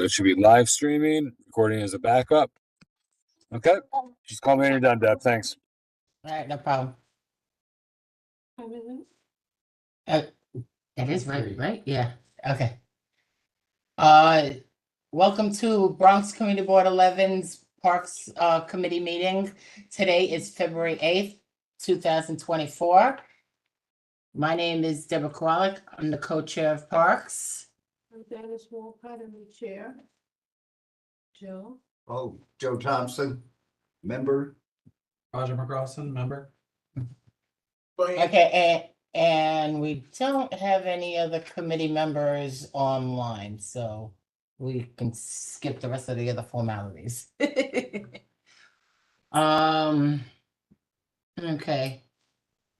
So it should be live streaming, recording as a backup. Okay, just call me when you're done, Deb. Thanks. All right, no problem. It is right? Yeah. Okay. Welcome to Bronx Community Board 11's Parks Committee meeting. Today is February 8th, 2024. My name is Deborah Kowalik. I'm the co-chair of Parks. I'm Dennis Walcott, I'm the chair. Joe? Oh, Joe Thompson, member. Roger McCrossin, member. Okay, and we don't have any other committee members online, so we can skip the rest of the other formalities. Okay.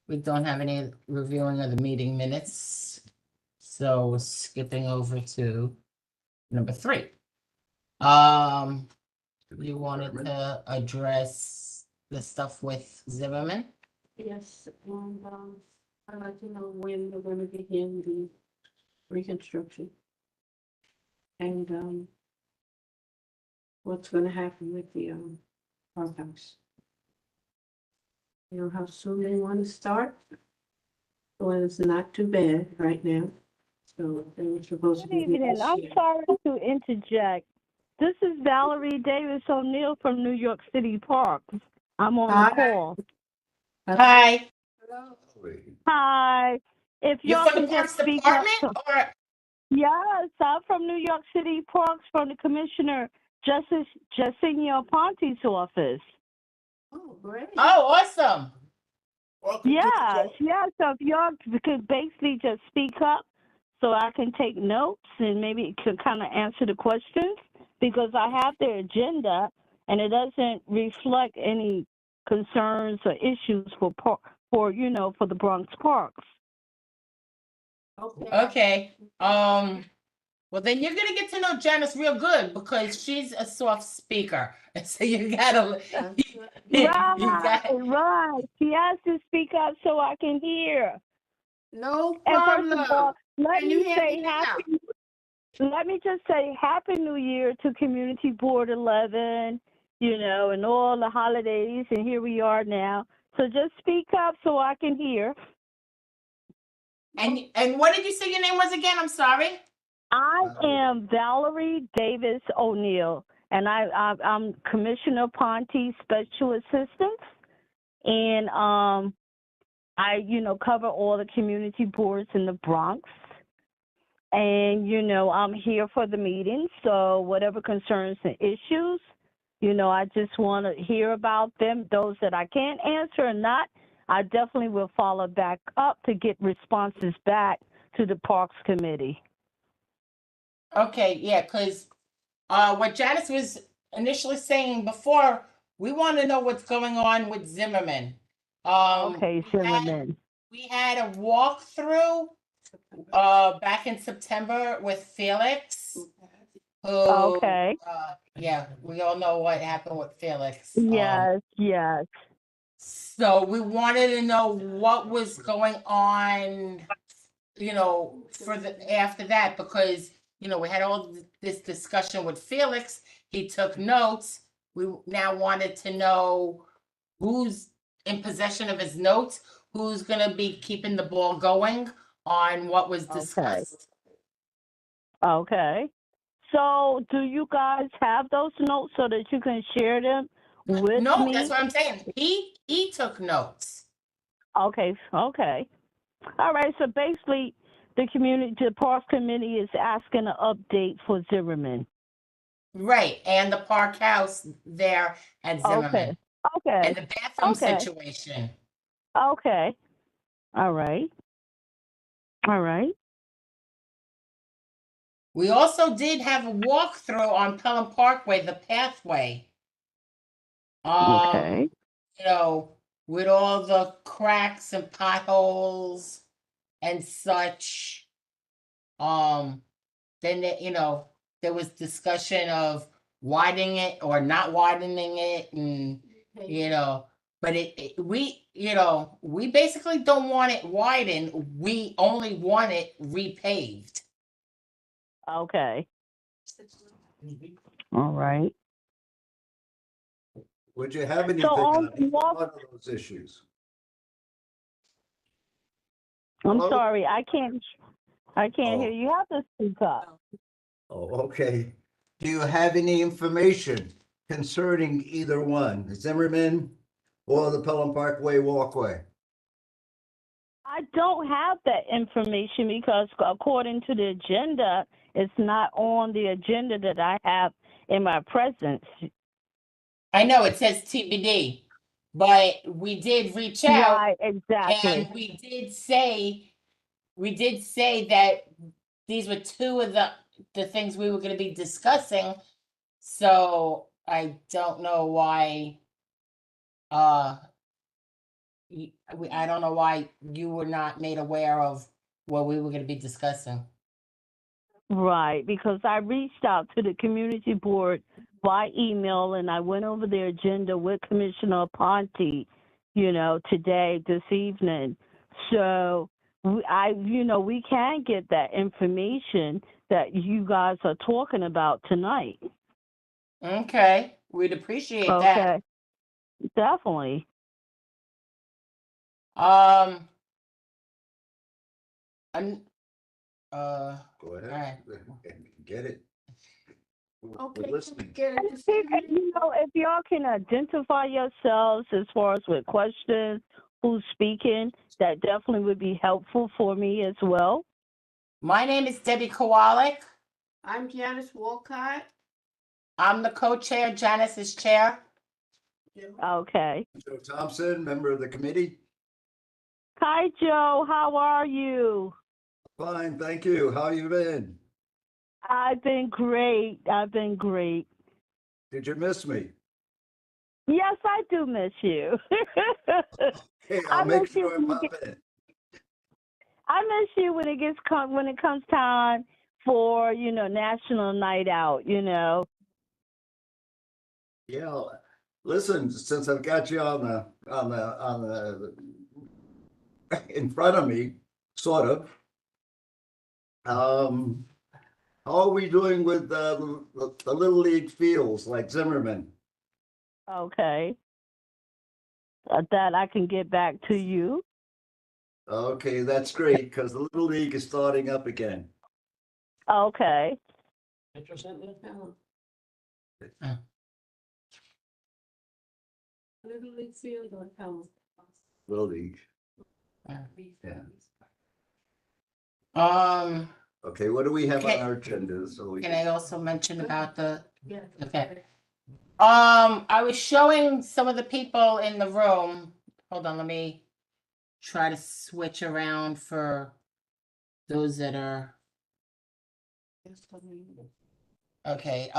We don't have any reviewing of the meeting minutes, so skipping over to number 3. You wanted to address the stuff with Zimmerman? Yes, and I'd like to know when we're gonna begin the reconstruction. And what's gonna happen with the farmhouse. You know how soon they wanna start? Well, it's not too bad right now, so they were supposed to Good be. evening. I'm sorry to interject. This is Valerie Davis O'Neill from New York City Parks. I'm on Hi. the call. Hi, Hi. If you're y'all from can the Parks just speak up. Department or? Yes, I'm from New York City Parks from the Commissioner Justice Jacinho Ponte's office. Oh, great. Oh, awesome. Yes. So if y'all could basically just speak up so I can take notes and maybe could kind of answer the questions, because I have their agenda and it doesn't reflect any concerns or issues for the Bronx Parks. Okay. Well, then you're gonna get to know Janice real good because she's a soft speaker, so you gotta. Right. She has to speak up so I can hear. No And first of all, problem. let Can you me hear say me now? let me just say Happy New Year to Community Board 11, and all the holidays, and here we are now. So just speak up so I can hear. And what did you say your name was again? I'm sorry. I am Valerie Davis O'Neill, and I'm Commissioner Ponte's Special Assistant, and I cover all the community boards in the Bronx. And, I'm here for the meeting, so whatever concerns and issues, I just want to hear about them. Those that I can't answer or not, I definitely will follow back up to get responses back to the Parks Committee. Okay, yeah, because what Janice was initially saying before, we want to know what's going on with Zimmerman. Okay, Zimmerman. We had a walkthrough back in September with Felix. Who, Okay. Yeah, we all know what happened with Felix. Yes. So we wanted to know what was going on, for after that, because we had all this discussion with Felix. He took notes. We now wanted to know who's in possession of his notes, who's gonna be keeping the ball going on what was discussed. Okay. So do you guys have those notes so that you can share them with No, me? that's what I'm saying. He took notes. Okay. All right. So basically, the Parks Committee is asking an update for Zimmerman. Right, and the park house there at Zimmerman. Okay. And the bathroom Okay. situation. Okay. All right. We also did have a walkthrough on Pelham Parkway, the pathway. Okay. With all the cracks and potholes and such. Then there was discussion of widening it or not widening it, and but we basically don't want it widened. We only want it repaved. Okay. All right. Would you have anything on on either walk- one of those issues? I'm Hello? sorry, I can't Oh. hear you. You have to speak up. Oh, okay. Do you have any information concerning either one, Zimmerman or the Pelham Parkway walkway? I don't have that information because according to the agenda, it's not on the agenda that I have in my presence. I know it says TBD, but we did reach out Right, exactly. and we did say that these were two of the things we were gonna be discussing. So I don't know why, I don't know why you were not made aware of what we were gonna be discussing. Right, because I reached out to the community board by email and I went over their agenda with Commissioner Ponte, today, this evening. So we can get that information that you guys are talking about tonight. Okay, we'd appreciate that. Okay, definitely. I'm, Go ahead. Alright. Get it. Okay. We're listening. If y'all can identify yourselves as far as with questions, who's speaking, that definitely would be helpful for me as well. my name is Debbie Kowalik. I'm Janice Walcott. I'm the co-chair, Janice is chair. Okay. Joe Thompson, member of the committee. Hi, Joe. How are you? Fine, thank you. How you been? I've been great. Did you miss me? Yes, I do miss you. Hey, I I'll make miss you sure I when you pop in. I miss you when it comes time for National Night Out. Yeah, listen, since I've got you on in front of me, sort of. How are we doing with the Little League fields like Zimmerman? Okay. That I can get back to you. Okay, that's great, because the Little League is starting up again. Okay. Little League Field or Pelham? Little League, yeah. Okay, what do we have on Okay. our agenda? So we Can I also mention about the, Yeah. okay. I was showing some of the people in the room. Hold on, let me try to switch around for those that are, okay,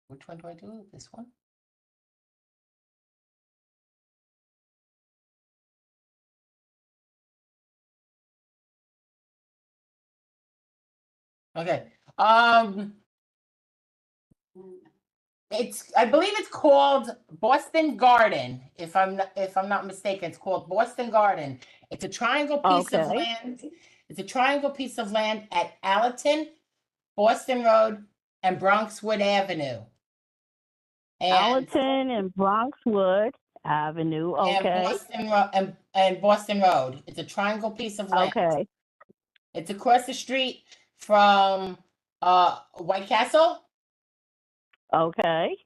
which one do I do? This one? Okay, I believe it's called Boston Garden, if I'm not mistaken. It's called Boston Garden. It's a triangle piece of Okay. land. It's a triangle piece of land at Allerton, Boston Road, and Bronxwood Avenue. And Allerton and Bronxwood Avenue. Okay. and Boston Road. It's a triangle piece of land. Okay. It's across the street from White Castle. Okay.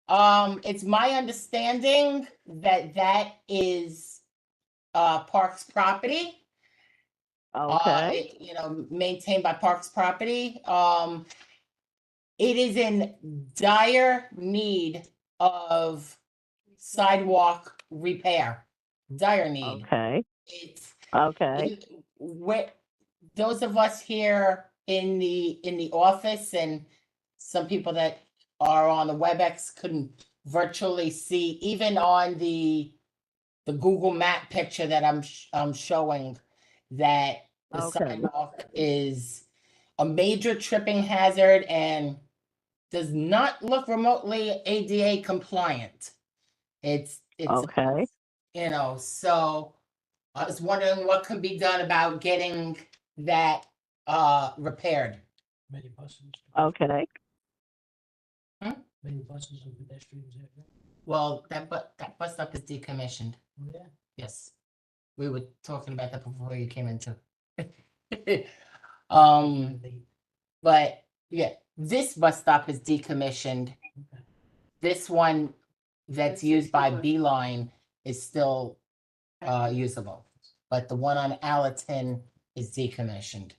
It's my understanding that is Parks property. Okay. Maintained by Parks property. It is in dire need of sidewalk repair. Dire need. Okay. It's Okay. those of us here in the office and some people that are on the WebEx couldn't virtually see, even on the Google map picture that I'm showing, that the Okay. sidewalk is a major tripping hazard and does not look remotely ADA compliant. It's Okay. so I was wondering what could be done about getting that repaired. Many buses. Okay. Many buses and pedestrians. Well, that bus stop is decommissioned. Yeah. Yes. We were talking about that before you came into. They- But yeah, this bus stop is decommissioned. This one that's That's used by 61. Beeline is still usable, but the one on Allerton is decommissioned.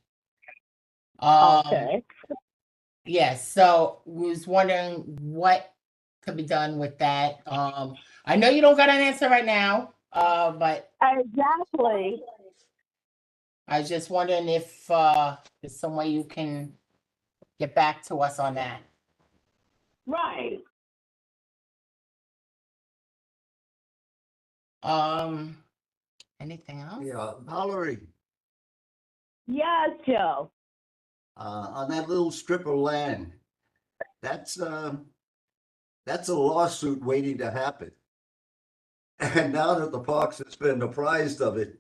Okay. Yeah, so was wondering what could be done with that. I know you don't got an answer right now, but Exactly. I was just wondering if there's some way you can get back to us on that. Right. Anything else? Yeah, Valerie, Yes, Joe. on that little strip of land, that's a lawsuit waiting to happen. And now that the Parks has been apprised of it,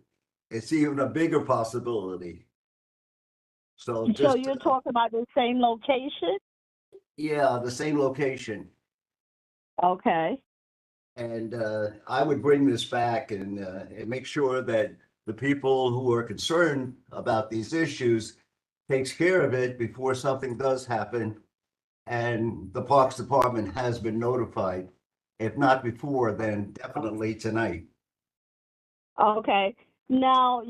it's even a bigger possibility. So So just, you're talking about the same location? yeah, the same location. Okay. And I would bring this back and make sure that the people who are concerned about these issues takes care of it before something does happen. And the Parks Department has been notified. If not before, then definitely tonight. Okay. Now,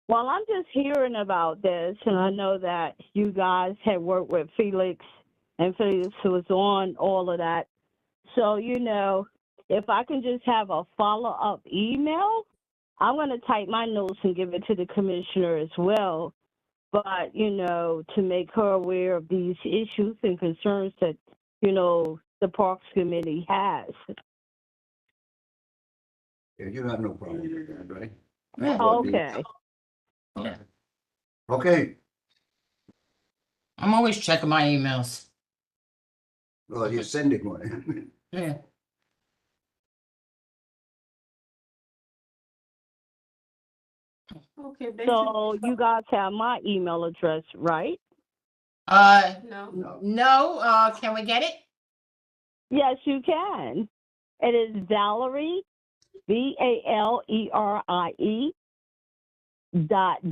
while I'm just hearing about this, and I know that you guys had worked with Felix, and Felix was on all of that. So, if I can just have a follow-up email, I'm going to type my notes and give it to the commissioner as well. But, to make her aware of these issues and concerns that, the Parks Committee has. Yeah, you have no problem with that, right? Yeah. Okay. Yeah. Okay, I'm always checking my emails. well, you're sending one. Yeah. Okay, basically. So you guys have my email address, right? No. No, can we get it? Yes, you can. It is Valerie, VALERIE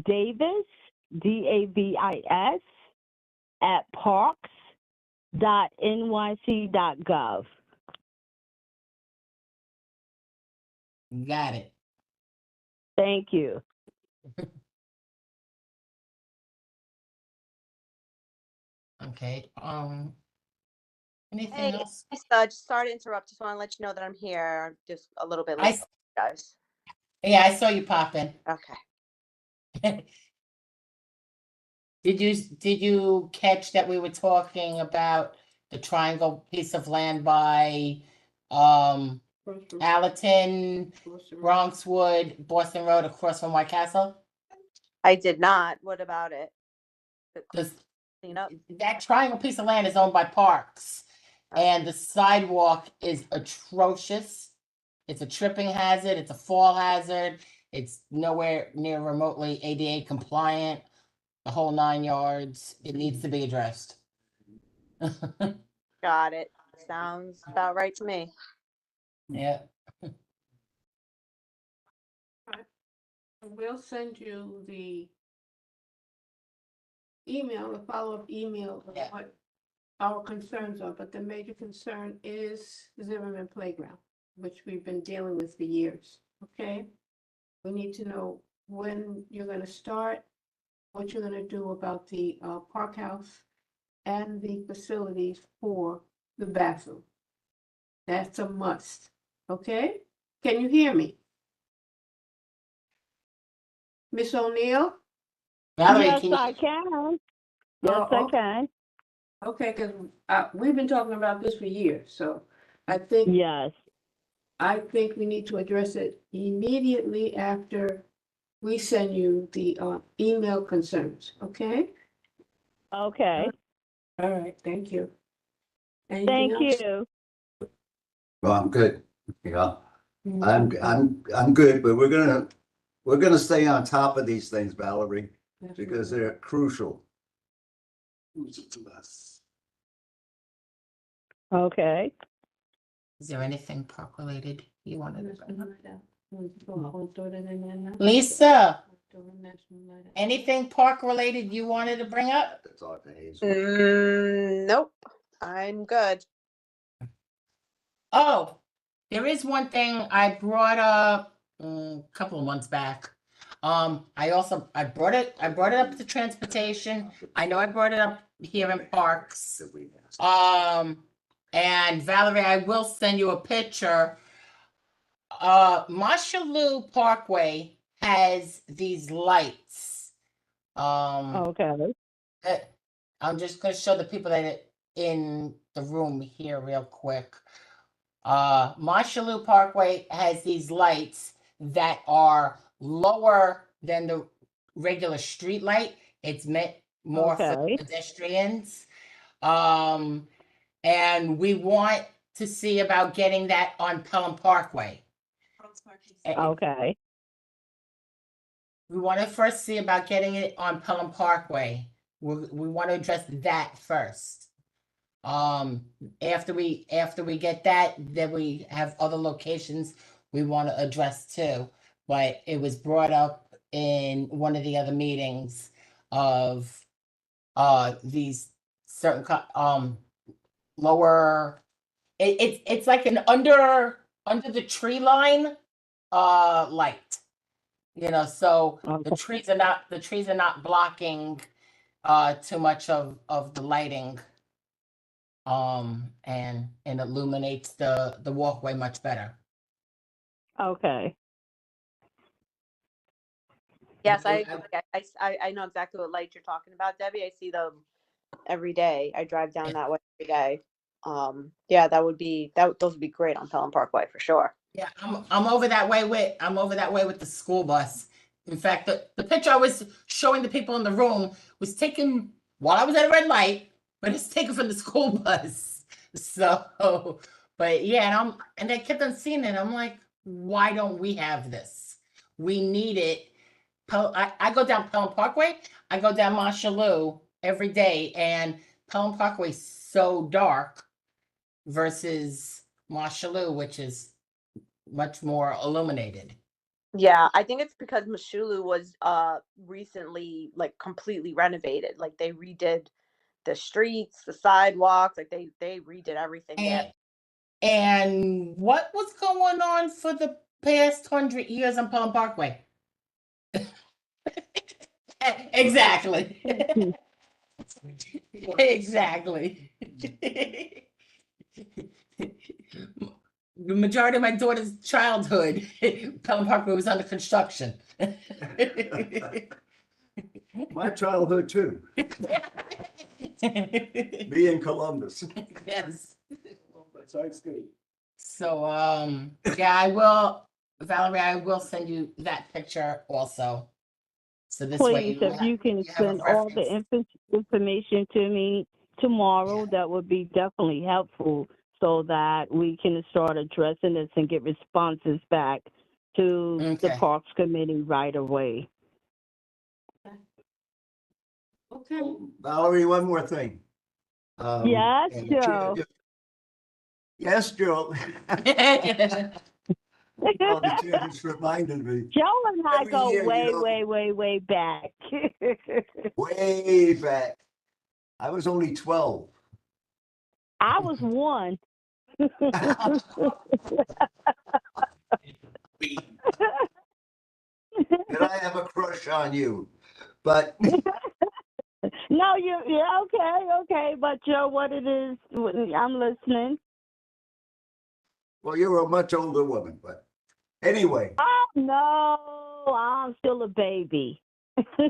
.Davis, DAVIS @parks.nyc.gov. Got it. Thank you. Okay, anything Hey, else? just sorry to interrupt. Just want to let you know that I'm here. I'm just a little bit I, late, s- guys. yeah, I saw you pop in. Okay. Did you catch that we were talking about the triangle piece of land by, Allerton, Bronxwood, Boston Road across from White Castle? I did not. What about it? This, Clean up. that triangle piece of land is owned by Parks, and the sidewalk is atrocious. It's a tripping hazard, it's a fall hazard, it's nowhere near remotely ADA compliant, the whole 9 yards. It needs to be addressed. Got it. Sounds about right to me. Yeah, We'll send you the email, a follow-up email of Yeah. what our concerns are, but the major concern is Zimmerman Playground, which we've been dealing with for years, okay? We need to know when you're gonna start, what you're gonna do about the park house and the facilities for the bathroom. That's a must, okay? Can you hear me? Miss O'Neill? Valerie, Yes, can you? I can. Yes, Oh, I okay. can. Okay, because we've been talking about this for years, so I think Yes. we need to address it immediately after we send you the email concerns, okay? Okay. All right, thank you. Anything Thank else? you. Well, I'm good. Yeah. I'm good, but we're gonna stay on top of these things, Valerie, because they're crucial. Okay. Is there anything park related you wanted to bring up? Lisa, Lisa, anything park related you wanted to bring up? To talk to Hazel. Nope, I'm good. Oh, there is one thing I brought up a couple of months back. I brought it up to transportation. I know I brought it up here in parks. And Valerie, I will send you a picture. Marshalloo Parkway has these lights. Okay. I'm just gonna show the people that are in the room here real quick. Marshalloo Parkway has these lights that are lower than the regular street light. It's meant more for Okay. pedestrians. And we want to see about getting that on Pelham Parkway. Okay. We want to first see about getting it on Pelham Parkway. We want to address that first. After we get that, then we have other locations we want to address too. But it was brought up in one of the other meetings of these certain lower. It's like an under the tree line light. You know, so the trees are not blocking too much of the lighting. And illuminates the walkway much better. Okay. Yes, I know exactly what lights you're talking about, Debbie. I see them every day. I drive down that way every day. Yeah, those would be great on Pelham Parkway for sure. Yeah, I'm over that way with the school bus. In fact, the picture I was showing the people in the room was taken while I was at a red light, but it's taken from the school bus. So, but yeah, and I kept on seeing it. I'm like, why don't we have this? We need it. I go down Pelham Parkway. I go down Marshalloo every day, and Pelham Parkway is so dark versus Marshalloo, which is much more illuminated. Yeah, I think it's because Mashulu was recently like completely renovated. Like they redid the streets, the sidewalks, like they redid everything there. And what was going on for the past 100 years on Pelham Parkway? Exactly. Exactly. The majority of my daughter's childhood, Pelham Parkway was under construction. My childhood too, me in Columbus. Yes. So, yeah, Valerie, I will send you that picture also. So this way Please, if you can have a send all the reference. information to me tomorrow, that would be definitely helpful so that we can start addressing this and get responses back to the Okay. Parks Committee right away. Okay. Valerie, one more thing. Yes, and Joe. Yes, Joe. Oh, the chair just reminded me, Joe and I Every go year, way, you know- way back. way back. I was only 12. I was one. And I have a crush on you, but No, yeah, okay. But Joe, what it is, I'm listening. well, you're a much older woman, but anyway, Oh, no, I'm still a baby.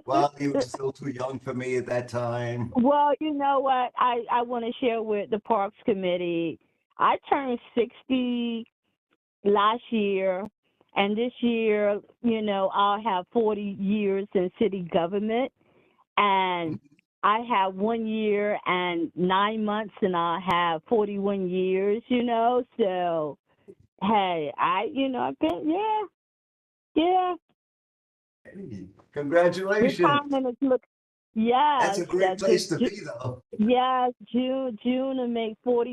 well, you were still too young for me at that time. Well, you know what? I want to share with the Parks Committee. I turned 60 last year, and this year, you know, I'll have 40 years in city government, and I have 1 year and 9 months, and I'll have 41 years, you know, so Hey, I've been, yeah. Congratulations. Retirement is look. Yes, That's a great place to be, though. Yes, June will make 40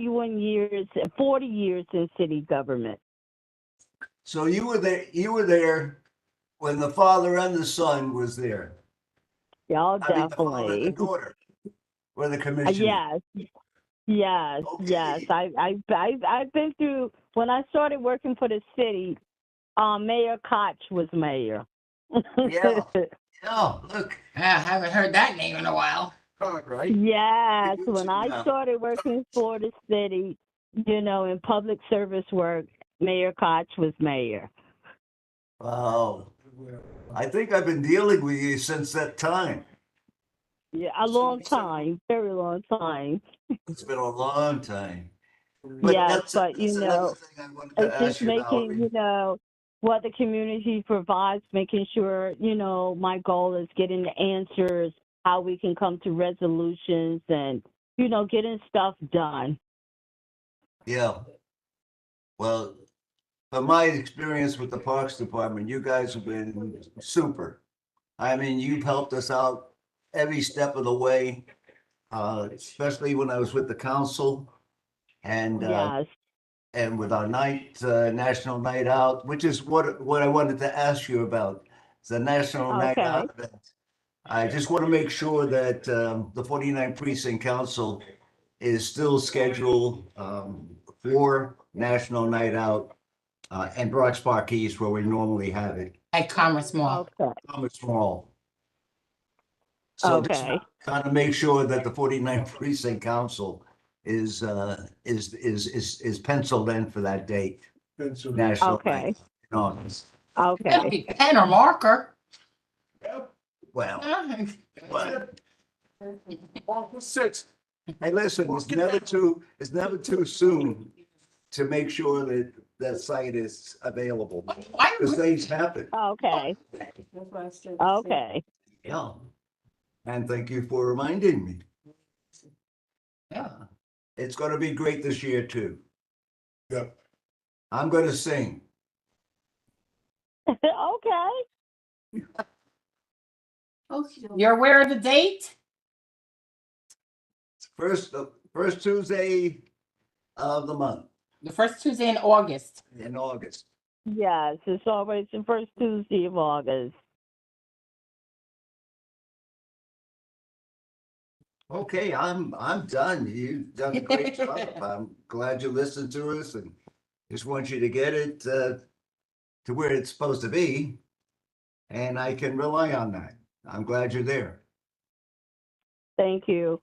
years in city government. So you were there when the father and the son was there. Y'all I mean, the father and the definitely. daughter were the commissioners. Yes. Okay. I've been through when I started working for the city. Mayor Koch was mayor. Yeah. Oh, look. I haven't heard that name in a while. Right. Yes, Good when to I know. started working for the city, in public service work, Mayor Koch was mayor. Wow. I think I've been dealing with you since that time. Yeah, a long time, very long time. It's been a long time. But Yes, that's but another thing I wanted to it's just ask you, making, Valerie. what the community provides, making sure, my goal is getting the answers, how we can come to resolutions and, getting stuff done. Yeah. Well, from my experience with the Parks Department, you guys have been super. I mean, you've helped us out every step of the way, especially when I was with the council and Yes. with our National Night Out, which is what I wanted to ask you about. It's a National Night Okay. Out event. I just want to make sure that the 49 Precinct Council is still scheduled for National Night Out and Brock's Park East where we normally have it. At Commerce Mall. Okay. It's small. So just Okay. kind of make sure that the 49 Precinct Council is penciled in for that date. National Okay. Night in August. Okay. Pen or marker. Well, Uh, but hey, listen, it's never too soon to make sure that that site is available. Because things happen. Okay. That's what I said. Okay. Yeah. And thank you for reminding me. Yeah. It's gonna be great this year too. Yeah. I'm gonna sing. Okay. You're aware of the date? First Tuesday of the month The first Tuesday in August. in August. Yes, it's always the first Tuesday of August. Okay, I'm done. You've done a great job. I'm glad you listened to us and just want you to get it to where it's supposed to be. And I can rely on that. I'm glad you're there. Thank you.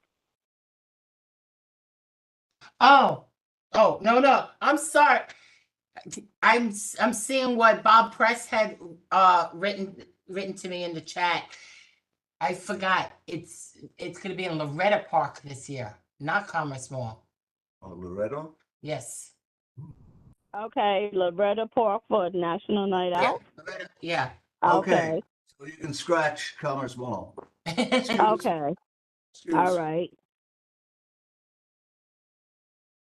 Oh, no. I'm sorry. I'm seeing what Bob Press had written to me in the chat. I forgot. It's gonna be in Loretta Park this year, not Commerce Mall. Oh, Loretto? Yes. Okay, Loretta Park for National Night Yeah. Out. Loretta, yeah. Okay. So you can scratch Commerce Mall. Okay. All right.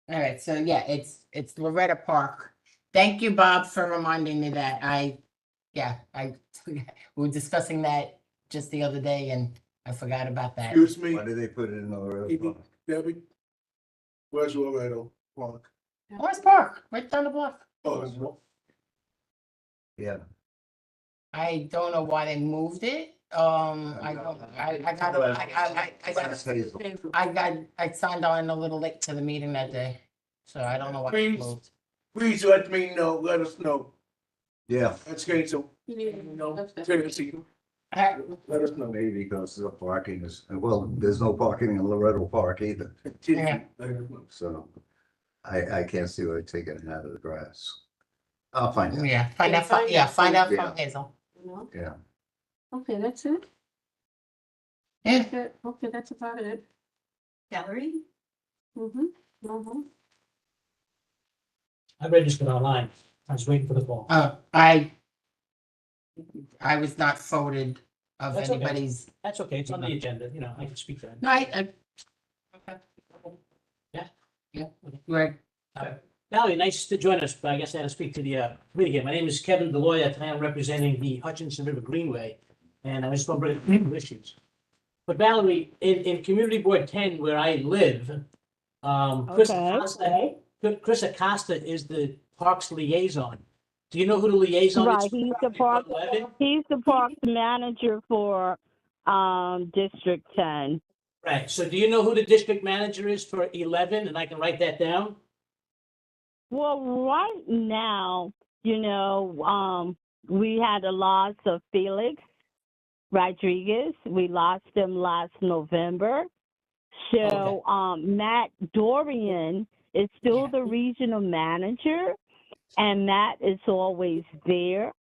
All right, so yeah, it's Loretta Park. Thank you, Bob, for reminding me that. We were discussing that just the other day and I forgot about that. Excuse me, Why did they put it in Loretto? Park? Debbie. Where's Loretto Park? Morris Park, right down the block. Oh, it's what? Yeah. I don't know why they moved it. I signed on a little late to the meeting that day, so I don't know why they Please. moved. Please let me know, let us know. Yeah. That's great, so, Tennessee, Uh, let us know. Maybe because the parking is, well, there's no parking in Loretto Park either. Yeah. Let us know. So I can't see why taking it out of the grass. I'll find out. Yeah, find out from Yeah. Hazel. No? Yeah. Okay, that's it? Yeah. Okay, that's about it. Gallery? Mm-hmm, mm-hmm. I registered online. I was waiting for the call. I was not voted of That's okay. anybody's. That's okay. It's on the agenda. I can speak then. No, okay. Yeah. Yeah, right. Okay. Valerie, nice to join us, but I guess I had to speak to the committee again. My name is Kevin Deloya, tonight I'm representing the Hutchinson River Greenway, and I just want to bring up a few issues. But Valerie, in Community Board 10, where I live, Chris Okay. Chris Acosta is the Parks liaison. Do you know who the liaison is? Right, he's the park, 11? he's the parks manager for, District 10. Right, so do you know who the district manager is for 11? And I can write that down? Well, right now, we had a loss of Felix Rodriguez. We lost him last November. So, Matt Dorian is still the regional manager, and Matt is always there.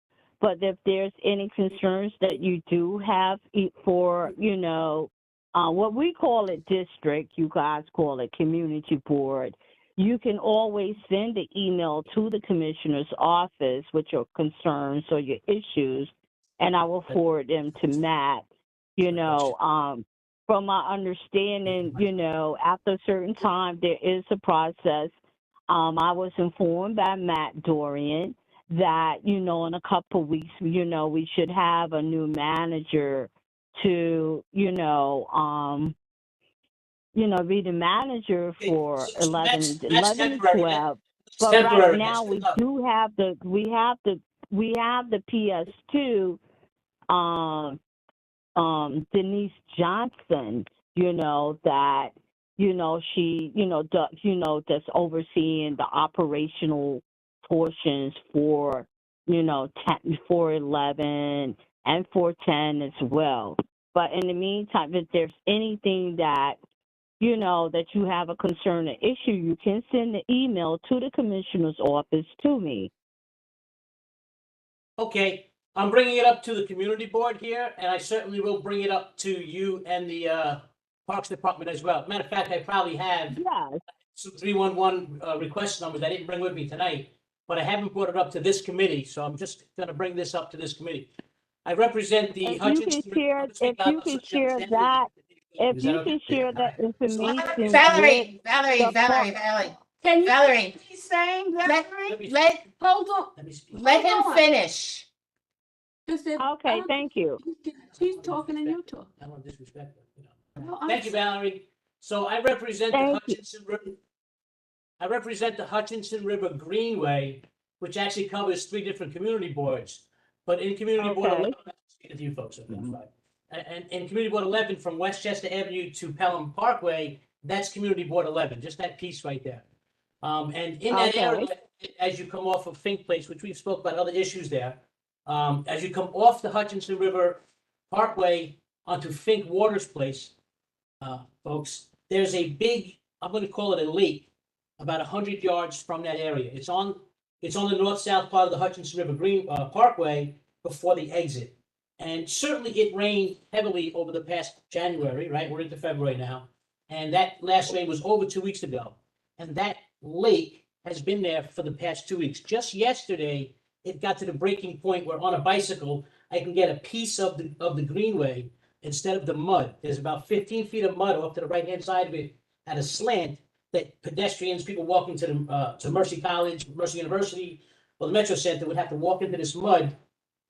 But if there's any concerns that you do have for, what we call it district, you guys call it community board, you can always send an email to the commissioner's office with your concerns or your issues, and I will forward them to Matt. From my understanding, after a certain time, there is a process. I was informed by Matt Dorian that, in a couple of weeks, we should have a new manager to, be the manager for 11 and temporary. 12. It's But temporary. right now we do have the PS2, Denise Johnson, that, she, that's overseeing the operational portions for, 411 and 410 as well. But in the meantime, if there's anything that, that you have a concern or issue, you can send the email to the commissioner's office to me. Okay, I'm bringing it up to the community board here, and I certainly will bring it up to you and the Parks Department as well. Matter of fact, I probably have Yes. some 311 request numbers I didn't bring with me tonight, but I haven't brought it up to this committee, so I'm just going to bring this up to this committee. I represent the If you Hutchinson. can share that information Valerie, the Can you, Valerie, he's saying, Valerie, hold on. Let me speak. let him Hold on. finish. Just if- Okay, thank you. She's talking and you talk. I don't want to disrespect her. No, I'm Thank you, Valerie. So I represent the Thank you. Hutchinson River. I represent the Hutchinson River Greenway, which actually covers 3 different community boards. But in Community Board Okay. 11, speaking to you folks, okay, fine. And in Community Board 11, from Westchester Avenue to Pelham Parkway, that's Community Board 11, just that piece right there. And in that Okay. area, as you come off of Fink Place, which we've spoke about other issues there, as you come off the Hutchinson River Parkway onto Fink Waters Place, folks, there's a big, I'm going to call it a lake, about 100 yards from that area. It's on the north-south part of the Hutchinson River Parkway before the exit. And certainly it rained heavily over the past January, right? We're into February now. And that last rain was over 2 weeks ago. And that lake has been there for the past 2 weeks. Just yesterday, it got to the breaking point where on a bicycle, I can get a piece of the greenway instead of the mud. There's about 15 feet of mud off to the right-hand side of it at a slant that pedestrians, people walking to Mercy College, Mercy University, or the Metro Center would have to walk into this mud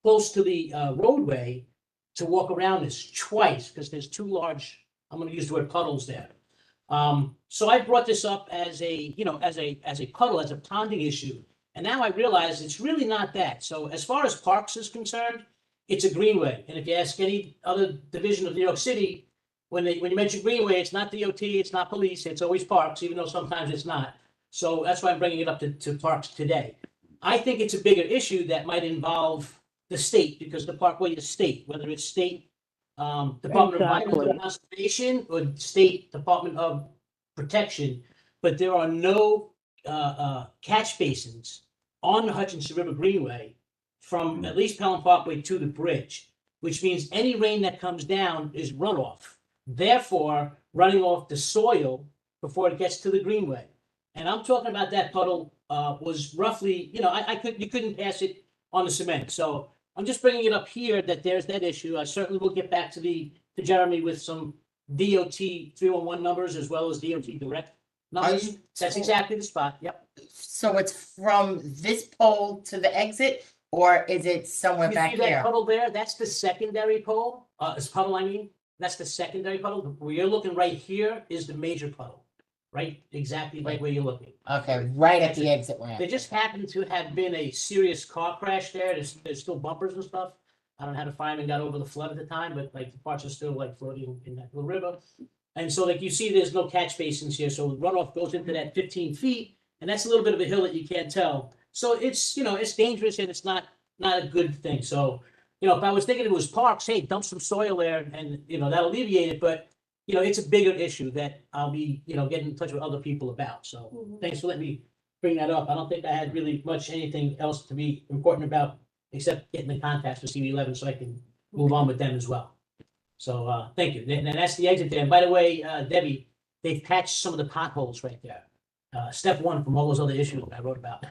close to the roadway to walk around this twice because there's 2 large, I'm going to use the word puddles there. So I brought this up as a puddle, as a ponding issue. And now I realize it's really not that. So as far as parks is concerned, it's a greenway. And if you ask any other division of New York City, when you mention greenway, it's not DOT, it's not police, it's always parks, even though sometimes it's not. So that's why I'm bringing it up to parks today. I think it's a bigger issue that might involve the state, because the parkway is state, whether it's state Department of Environmental Conservation or State Department of Protection, but there are no catch basins on the Hutchinson River Greenway from at least Pelham Parkway to the bridge, which means any rain that comes down is runoff, therefore running off the soil before it gets to the greenway. And I'm talking about that puddle was roughly, you couldn't pass it on the cement. So I'm just bringing it up here that there's that issue. I certainly will get back to Jeremy with some DOT 311 numbers as well as DOT direct No, Are that's, you- that's exactly the spot, yep. So it's from this pole to the exit, or is it somewhere You back see that here? puddle there? That's the secondary pole, it's puddle, I mean, that's the secondary puddle. Where you're looking right here is the major puddle, right? Exactly like Right. where you're looking. Okay, right at the exit There ramp. just happened to have been a serious car crash there. There's still bumpers and stuff. I don't know how the firemen got over the flood at the time, but like the parts are still like floating in that little river. And so like you see, there's no catch basins here, so runoff goes into that 15 feet, and that's a little bit of a hill that you can't tell. So it's, it's dangerous and it's not a good thing. So, if I was thinking it was parks, hey, dump some soil there and, that'll alleviate it, but it's a bigger issue that I'll be, getting in touch with other people about. So thanks for letting me bring that up. I don't think I had really much anything else to be important about, except getting the contacts for CV11 so I can move on with them as well. So, thank you. And that's the exit there. And by the way, Debbie, they've patched some of the potholes right there. Step one from all those other issues I wrote about.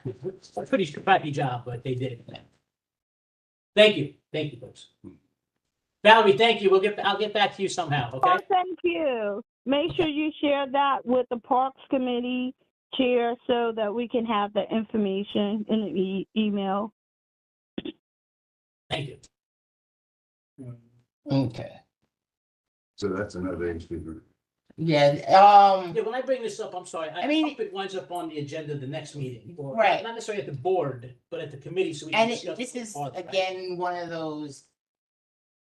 A pretty crappy job, but they did it. Thank you. Thank you, folks. Valerie, thank you. I'll get back to you somehow, okay? Oh, thank you. Make sure you share that with the Parks Committee chair so that we can have the information in the email. Thank you. Okay. So that's another issue. Yeah, Yeah, when I bring this up, I'm sorry. I mean- hope it winds up on the agenda the next meeting. Or Right. Not necessarily at the board, but at the committee, so we can and discuss. this is farther, right? again one of those.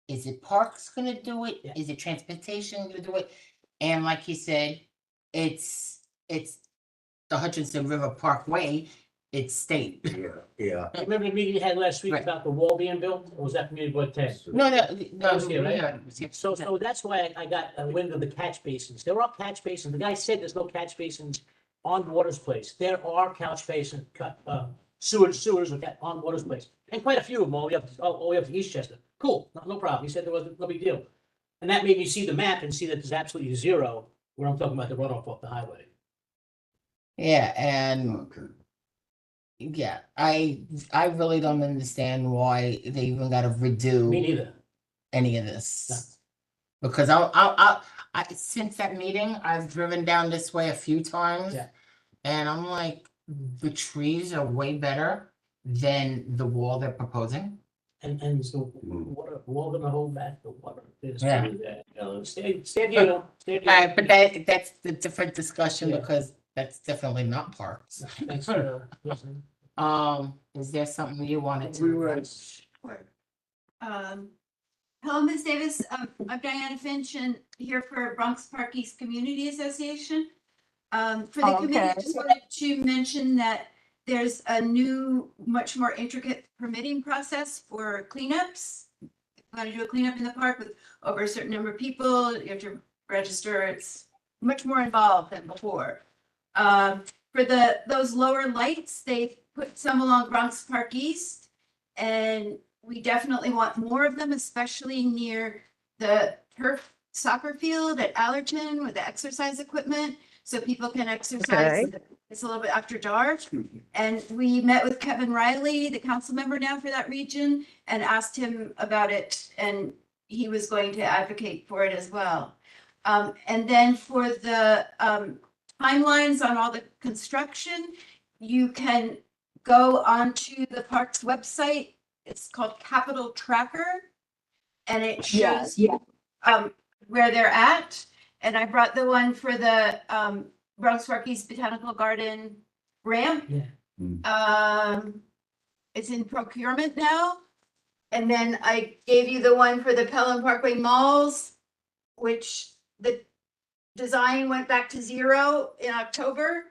Is it parks gonna do it? Yeah. Is it transportation gonna do it? And like you said, it's the Hutchinson River Parkway. It's state. Yeah. Remember the meeting you had last week Right. about the wall being built? Or was that community board 10? No, That was here, right? yeah, it was here. So that's why I got a wind of the catch basins. There are catch basins. The guy said there's no catch basins on Waters Place. There are catch basin, sewers on Waters Place. And quite a few of them, all the way up to Eastchester. Cool, no problem. He said there was no big deal. And that made me see the map and see that there's absolutely zero where I'm talking about the runoff off the highway. Yeah, and Okay. yeah, I really don't understand why they even got to Me redo neither. any of this. Because I since that meeting, I've driven down this way a few times. Yeah. And I'm like, the trees are way better than the wall they're proposing. And so water, wall gonna hold back the water. Yeah. Stand here. But that's the different discussion Yeah. because that's definitely not parks. Thanks for listening. Is there something you wanted to? We were- Hello, Ms. Davis. I'm Diana Finch and here for Bronx Park East Community Association. For the committee, I Okay. just wanted to mention that there's a new, much more intricate permitting process for cleanups. If you want to do a cleanup in the park with over a certain number of people, you have to register. It's much more involved than before. For those lower lights, they've put some along Bronx Park East. And we definitely want more of them, especially near the turf soccer field at Allerton with the exercise equipment. So people can exercise. It's a little bit after dark. And we met with Kevin Riley, the council member now for that region, and asked him about it. And he was going to advocate for it as well. And then for the timelines on all the construction, you can go onto the park's website. It's called Capital Tracker. And it shows where they're at. And I brought the one for the Bronx Park East Botanical Garden ramp. Yeah. It's in procurement now. And then I gave you the one for the Pelham Parkway malls, which the design went back to zero in October.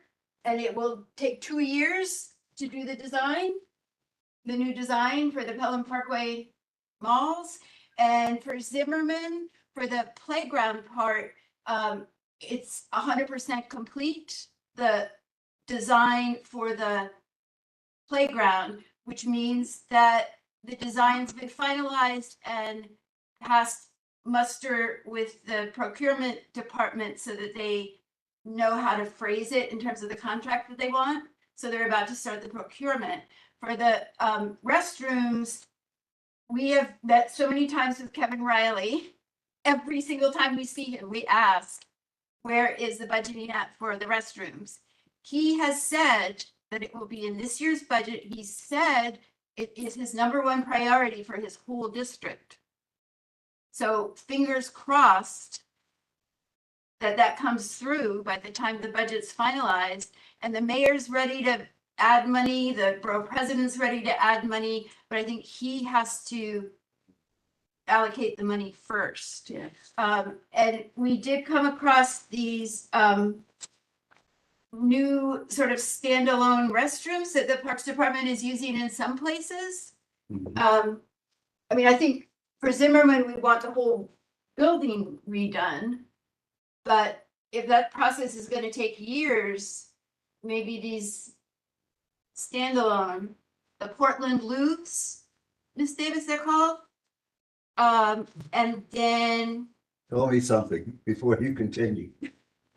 And it will take 2 years to do the design, the new design for the Pelham Parkway malls. And for Zimmerman, for the playground part, it's 100% complete. The design for the playground, which means that the design's been finalized and passed muster with the procurement department so that they know how to phrase it in terms of the contract that they want. So they're about to start the procurement. For the restrooms, we have met so many times with Kevin Riley. Every single time we see him, we ask, where is the budgeting at for the restrooms? He has said that it will be in this year's budget. He said it is his number one priority for his whole district. So fingers crossed that that comes through by the time the budget's finalized and the mayor's ready to add money, the borough president's ready to add money, but I think he has to allocate the money first. Yes. And we did come across these new sort of standalone restrooms that the Parks Department is using in some places. Mhm. I mean, I think for Zimmerman, we want the whole building redone. But if that process is gonna take years, maybe these standalone, the Portland Loops, Miss Davis, they're called. And then, Tell me something before you continue.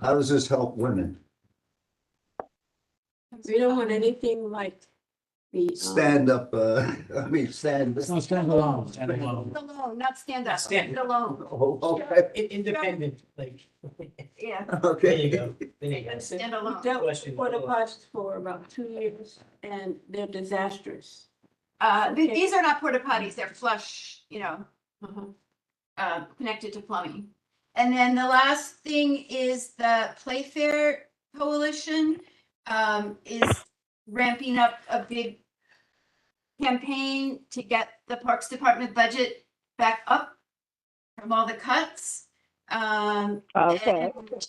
How does this help women? We don't want anything like the. Stand up, stand. It's not standalone, standalone. alone, not stand up, Stand. stand alone, Oh, okay, Independent, like, yeah, there okay. you go. There you go. stand alone. Dealt with Question. porta potties for about 2 years and they're disastrous. These are not porta potties, they're flush, Uh-huh. connected to plumbing. And then the last thing is the Playfair Coalition is ramping up a big campaign to get the Parks Department budget back up from all the cuts. Okay. And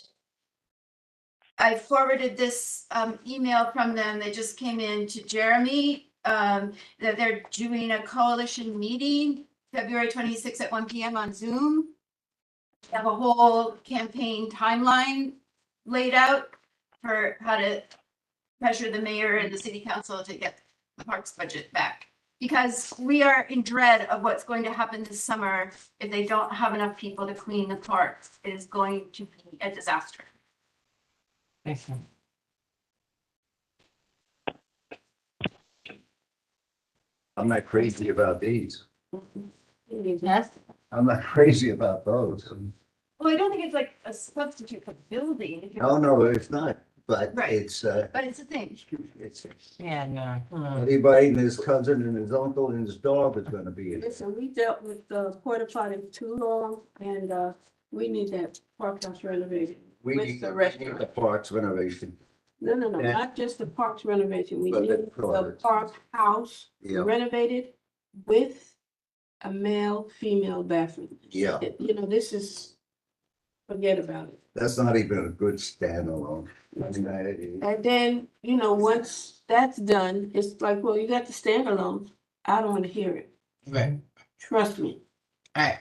I forwarded this email from them. They just came in to Jeremy, that they're doing a coalition meeting February 26th at 1 PM on Zoom. They have a whole campaign timeline laid out for how to pressure the mayor and the city council to get the parks budget back. Because we are in dread of what's going to happen this summer if they don't have enough people to clean the parks. It is going to be a disaster. Excellent. I'm not crazy about these. Yes, I'm not crazy about those. Well, I don't think it's like a substitute for building. if you're- No, no, it's not, but Right. it's, But it's a thing. it's, yeah, no. anybody and his cousin and his uncle and his dog is gonna be in it. Listen, we dealt with the porta potty too long and we need that park house renovated. We With need the the restaurant. parks renovation. No, no, no, Yeah. not just the parks renovation. We But need the the parks. park house Yeah, renovated with a male-female bathroom. yeah, This is, forget about it. that's not even a good standalone. I mean, And then, once that's done, it's like, well, you got the standalone. I don't want to hear it. Right. Trust me. Alright.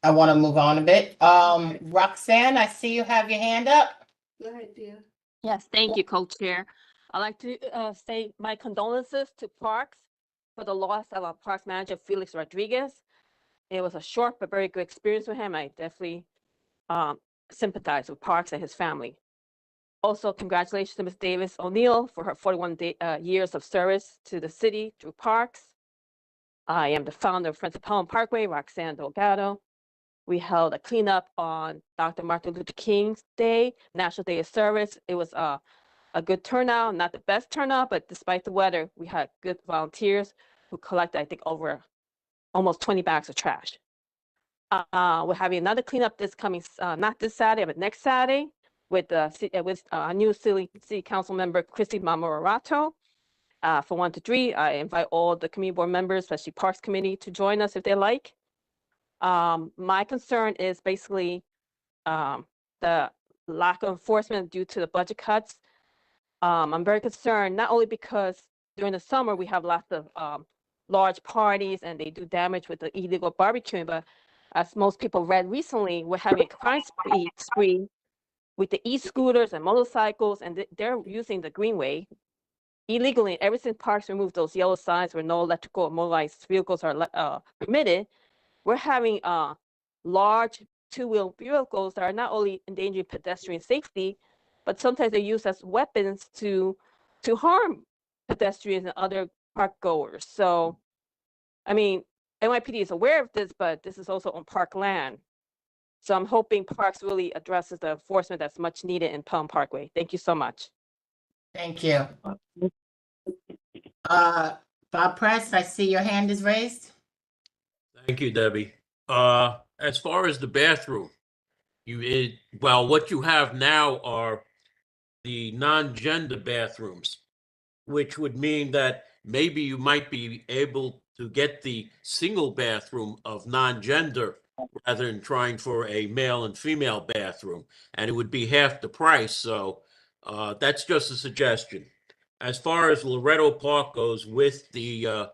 I wanna move on a bit. Roxanne, I see you have your hand up. Go ahead, dear. Yes, thank you, co-chair. I'd like to say my condolences to Parks for the loss of our Parks manager, Felix Rodriguez. It was a short but very good experience with him. I definitely sympathize with Parks and his family. Also, congratulations to Ms. Davis O'Neill for her 41 years of service to the city through Parks. I am the founder of Friends of Pelham Parkway, Roxanne Delgado. We held a cleanup on Dr. Martin Luther King's Day, National Day of Service. It was a good turnout, not the best turnout, but despite the weather, we had good volunteers who collected, I think, over almost 20 bags of trash. We're having another cleanup this coming, not this Saturday, but next Saturday with our new city council member, Christy Mamorato. For 1 to 3, I invite all the community board members, especially Parks Committee, to join us if they like. My concern is basically the lack of enforcement due to the budget cuts. I'm very concerned, not only because during the summer we have lots of large parties and they do damage with the illegal barbecuing, but as most people read recently, we're having a crime spree with the e-scooters and motorcycles, and they're using the greenway illegally. Ever since Parks removed those yellow signs where no electrical or motorized vehicles are permitted, we're having large two-wheel vehicles that are not only endangering pedestrian safety, but sometimes they're used as weapons to harm pedestrians and other park goers. So, I mean, NYPD is aware of this, but this is also on park land. So I'm hoping Parks really addresses the enforcement that's much needed in Pelham Parkway. Thank you so much. Thank you. Bob Press, I see your hand is raised. Thank you, Debbie. As far as the bathroom, what you have now are the non-gender bathrooms, which would mean that maybe you might be able to get the single bathroom of non-gender rather than trying for a male and female bathroom, and it would be half the price. So that's just a suggestion. As far as Loretto Park goes with the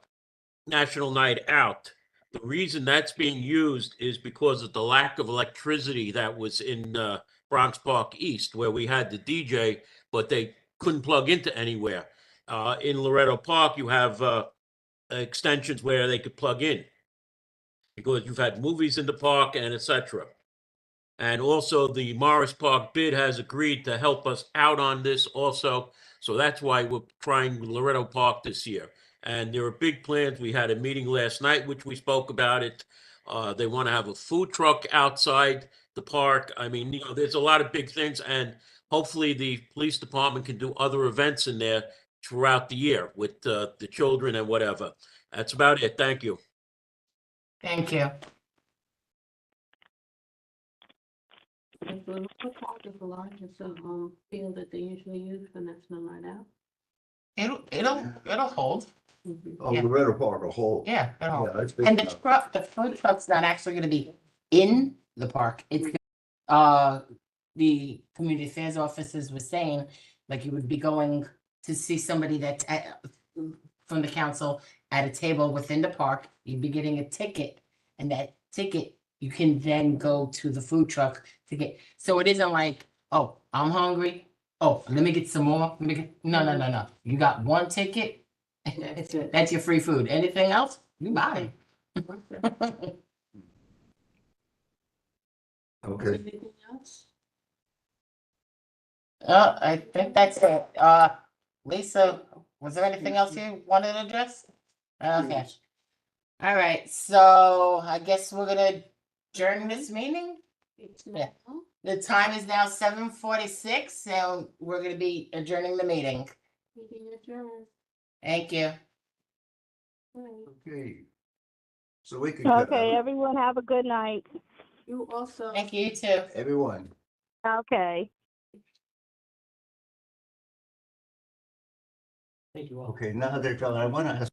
National Night Out, the reason that's being used is because of the lack of electricity that was in Bronx Park East, where we had the DJ, but they couldn't plug into anywhere. In Loretto Park, you have extensions where they could plug in because you've had movies in the park and etc. And also the Morris Park bid has agreed to help us out on this also. So that's why we're trying Loretto Park this year. And there are big plans. We had a meeting last night, which we spoke about it. They want to have a food truck outside the park. I mean, you know, there's a lot of big things, and hopefully the police department can do other events in there throughout the year with the children and whatever. That's about it. Thank you. Thank you. Is the local park is the largest field that they usually use for National Night Out? It'll hold. Oh, Yeah. Loretto Park, a whole. Yeah, it'll hold. Yeah, it's big And the enough. truck, the food truck's not actually gonna be in the park. It's, the community affairs officers were saying, like, you would be going to see somebody that's from the council at a table within the park. You'd be getting a ticket, and that ticket, you can then go to the food truck to get, so it isn't like, oh, I'm hungry. Oh, let me get some more. Let me get, no. You got one ticket. That's it. That's your free food. Anything else? You buy. Okay. Anything else? I think that's it. Lisa, was there anything else you wanted to address? Okay. All right, so I guess we're gonna adjourn this meeting. Yeah. The time is now 7:46, so we're gonna be adjourning the meeting. Meeting adjourned. Thank you. Okay. So we can. Okay, everyone have a good night. You also. Thank you, you too. Everyone. Okay. Thank you all. Okay, now they're telling, I want to ask